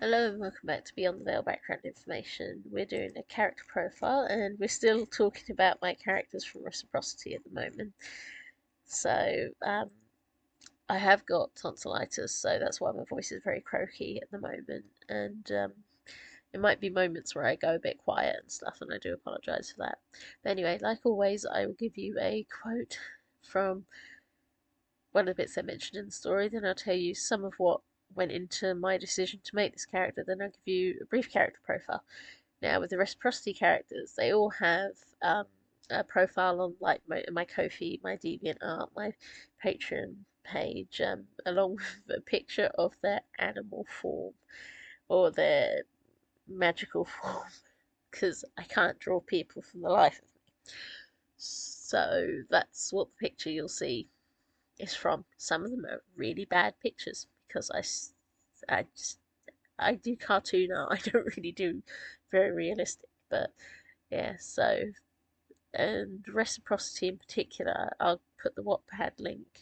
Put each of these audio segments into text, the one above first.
Hello and welcome back to Beyond the Veil Background Information. We're doing a character profile and we're still talking about my characters from Reciprocity at the moment. So, I have got tonsillitis, so that's why my voice is very croaky at the moment. And it might be moments where I go a bit quiet and stuff, and I do apologise for that. But anyway, like always, I will give you a quote from one of the bits I mentioned in the story, then I'll tell you some of what went into my decision to make this character, then I'll give you a brief character profile. Now, with the reciprocity characters, they all have a profile on like my Ko-fi, my DeviantArt, my Patreon page, along with a picture of their animal form or their magical form, because I can't draw people from the life of me. So that's what the picture you'll see is from. Some of them are really bad pictures because I do cartoon art. I don't really do very realistic, but yeah. So and reciprocity in particular, I'll put the Wattpad link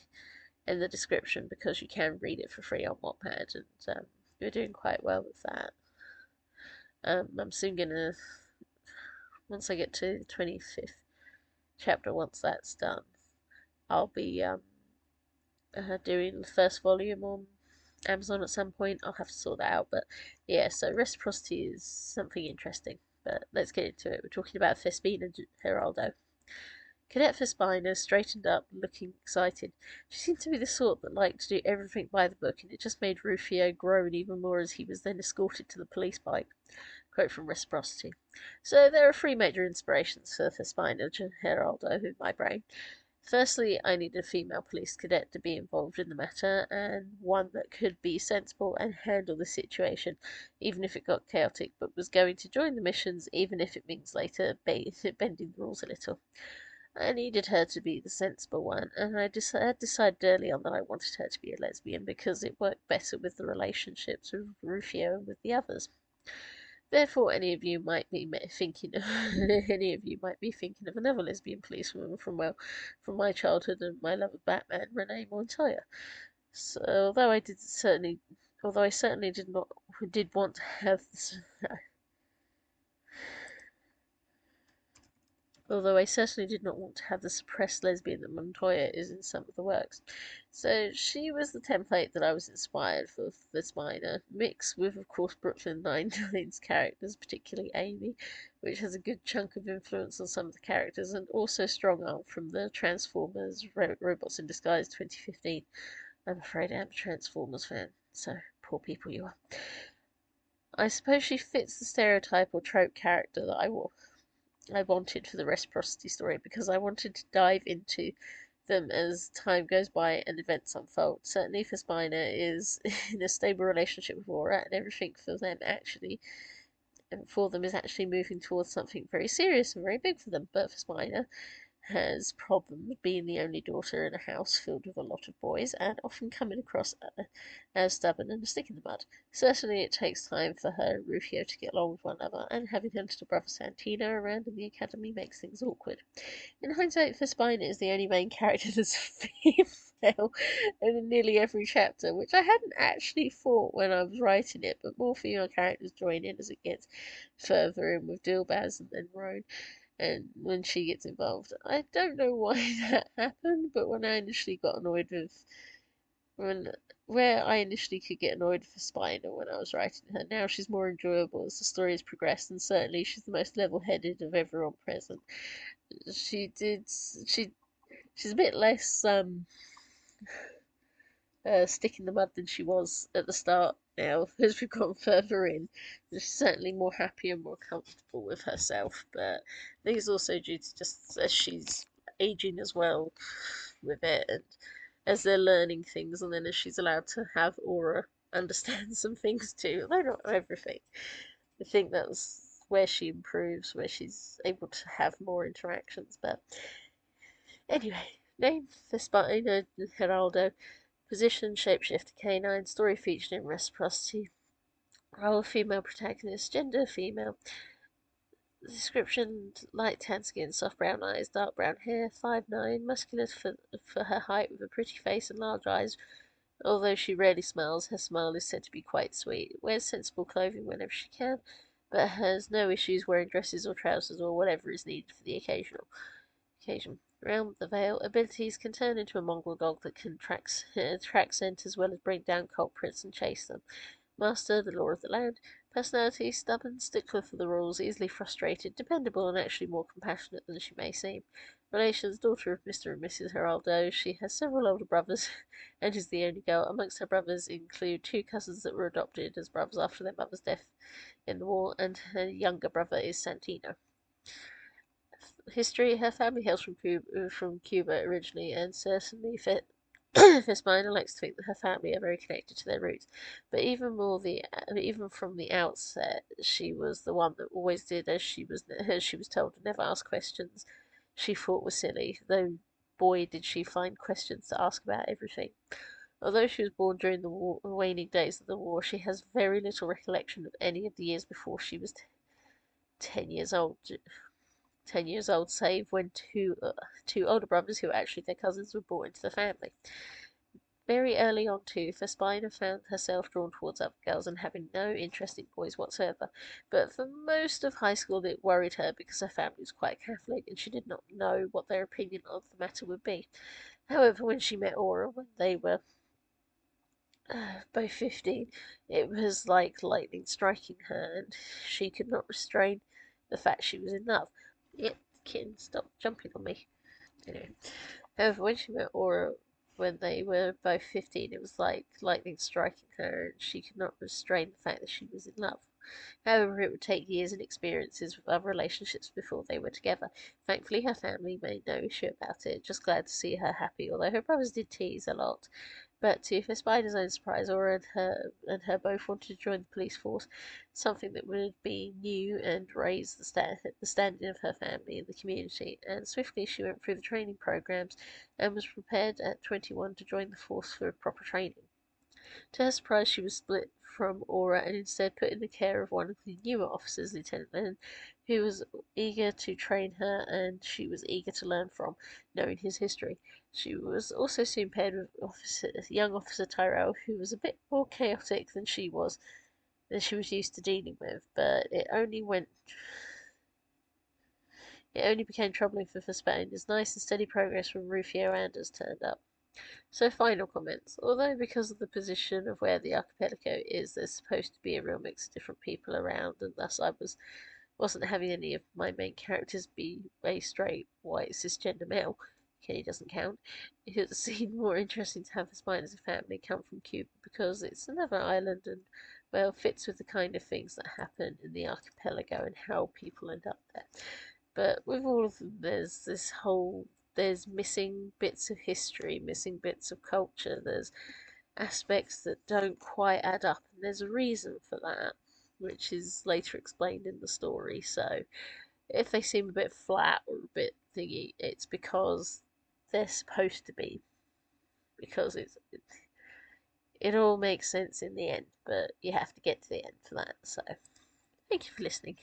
in the description because you can read it for free on Wattpad, and you're doing quite well with that. I'm soon gonna, once I get to the 25th chapter, once that's done, I'll be doing the first volume on Amazon at some point. I'll have to sort that out. But yeah, so reciprocity is something interesting. But let's get into it. We're talking about Thespina Geraldo. Cadet Thespina straightened up, looking excited. She seemed to be the sort that liked to do everything by the book, and it just made Rufio groan even more as he was then escorted to the police bike. Quote from Reciprocity. So there are three major inspirations for Thespina Geraldo in my brain. Firstly, I needed a female police cadet to be involved in the matter, and one that could be sensible and handle the situation, even if it got chaotic, but was going to join the missions, even if it means later bending the rules a little. I needed her to be the sensible one, and I decided early on that I wanted her to be a lesbian because it worked better with the relationships with Rufio and with the others. Therefore, any of you might be thinking of another lesbian policewoman from my childhood and my love of Batman, Renee Montoya. So, although I certainly did want to have this, although I certainly did not want to have the suppressed lesbian that Montoya is in some of the works. So she was the template that I was inspired for this minor, mixed with, of course, Brooklyn Nine-Nine's characters, particularly Amy, which has a good chunk of influence on some of the characters, and also strong arm from the Transformers Robots in Disguise 2015. I'm afraid I am a Transformers fan, so poor people you are. I suppose she fits the stereotype or trope character that I wanted for the reciprocity story because I wanted to dive into them as time goes by and events unfold. Certainly, Thespina is in a stable relationship with Aura, and everything for them is actually moving towards something very serious and very big for them. But Thespina has problems being the only daughter in a house filled with a lot of boys and often coming across as stubborn and a stick in the mud. Certainly it takes time for her and Rufio to get along with one another, and having her little brother Santino around in the academy makes things awkward. In hindsight, Thespina is the only main character that's female in nearly every chapter, which I hadn't actually thought when I was writing it, but more female characters join in as it gets further in with Dilbaz and then Roan and when she gets involved. I don't know why that happened, but when I initially got annoyed with when where I initially could get annoyed with Spider when I was writing her, now she's more enjoyable as the story has progressed, and certainly she's the most level-headed of everyone present. She did she she's a bit less stick in the mud than she was at the start now as we've gone further in. She's certainly more happy and more comfortable with herself, but I think it's also due to just as she's aging as well with it, and as they're learning things, and then as she's allowed to have Aura understand some things too, although not everything. I think that's where she improves, where she's able to have more interactions. But anyway, name Thespina Geraldo. Position, shapeshifter canine, story featured in reciprocity. Role female protagonist, gender female. Description light tan skin, soft brown eyes, dark brown hair, 5'9", muscular for her height with a pretty face and large eyes, Although she rarely smiles, her smile is said to be quite sweet. Wears sensible clothing whenever she can, but has no issues wearing dresses or trousers or whatever is needed for the occasion. Around the veil, abilities can turn into a mongrel dog that can track scent as well as bring down culprits and chase them. Master, the law of the land. Personality, stubborn, stickler for the rules, easily frustrated, dependable, and actually more compassionate than she may seem. Relations, daughter of Mr. and Mrs. Geraldo. She has several older brothers and is the only girl. Amongst her brothers include two cousins that were adopted as brothers after their mother's death in the war, and her younger brother is Santino. History: her family hails from Cuba originally, and certainly Thespina likes to think that her family are very connected to their roots. But even from the outset, she was the one that always did as she was told, and never asked questions she thought were silly. Though, boy, did she find questions to ask about everything. Although she was born during the waning days of the war, she has very little recollection of any of the years before she was 10 years old. 10 years old, save when two older brothers, who were actually their cousins, were brought into the family. Very early on, too, Thespina found herself drawn towards other girls and having no interest in boys whatsoever. But for most of high school, it worried her because her family was quite Catholic and she did not know what their opinion of the matter would be. However, when she met Aura, when they were both 15, it was like lightning striking her, and she could not restrain the fact she was in love. Yep, kitten, stop jumping on me. Anyway, however, when she met Aura when they were both 15, it was like lightning striking her, and she could not restrain the fact that she was in love. However, it would take years and experiences with other relationships before they were together. Thankfully, her family made no issue about it, just glad to see her happy, although her brothers did tease a lot. But to Thespina's own surprise, Aura and her both wanted to join the police force, something that would be new and raise the standing of her family in the community. And swiftly she went through the training programs and was prepared at 21 to join the force for proper training. To her surprise, she was split from Aura and instead put in the care of one of the newer officers, Lieutenant Lennon, who was eager to train her and she was eager to learn from, knowing his history. She was also soon paired with young Officer Tyrell, who was a bit more chaotic than she was used to dealing with, but it only became troubling for Spain as nice and steady progress from Rufio Anders turned up. So final comments. Although because of the position of where the archipelago is, there's supposed to be a real mix of different people around, and thus wasn't having any of my main characters be a straight white cisgender male. Kenny doesn't count. It seemed more interesting to have the Spine as a family come from Cuba because it's another island and well fits with the kind of things that happen in the archipelago and how people end up there. But with all of them, there's missing bits of history, missing bits of culture. There's aspects that don't quite add up, and there's a reason for that, which is later explained in the story. So if they seem a bit flat or a bit thingy, it's because they're supposed to be, because it all makes sense in the end, but you have to get to the end for that. So thank you for listening.